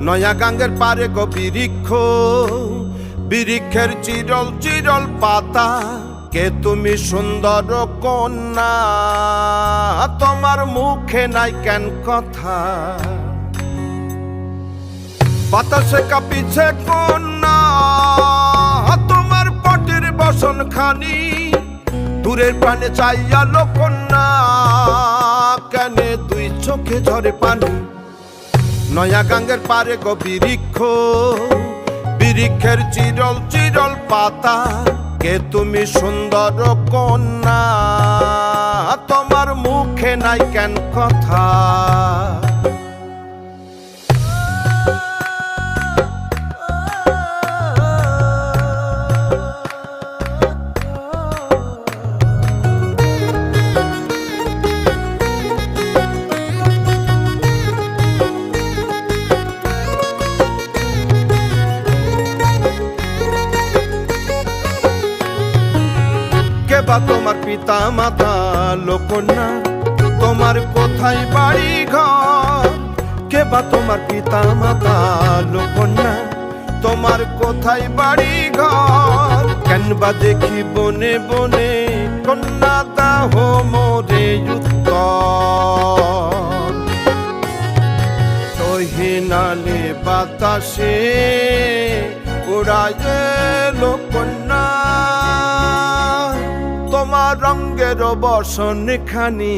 নয়া গাঙ্গের পারে গো বৃক্ষ, বৃক্ষের চিরল চিরল পাতা। কে তুমি সুন্দর কন্যা, তোমার মুখে নাই কেন কথা? বাতাসে কাঁপিছে কন্যা, তোমার পটের বসন খানি। দূরের প্রাণে চাইয়ালো কন্যা, কেনে দুই চোখে ঝরে পানি। নয়া গাঙ্গের পারে গো বৃক্ষ, বৃক্ষের চিরল চিরল পাতা। কে তুমি সুন্দর কন্যা, তোমার মুখে নাই কেন কথা? বা তোমার পিতা মাতা লোকন্যা, তোমার কোথায় বাড়ি ঘর? কে বা তোমার পিতা মাতা লোকন্যা, তোমার কোথায় বাড়ি ঘর? কেন বা দেখি বনে বনে কন্যা দাহ মোরে উত্তর। সহিনালে বাতাসে উড়ায় লোকন্যা, তোমার রঙ্গের বসন খানি।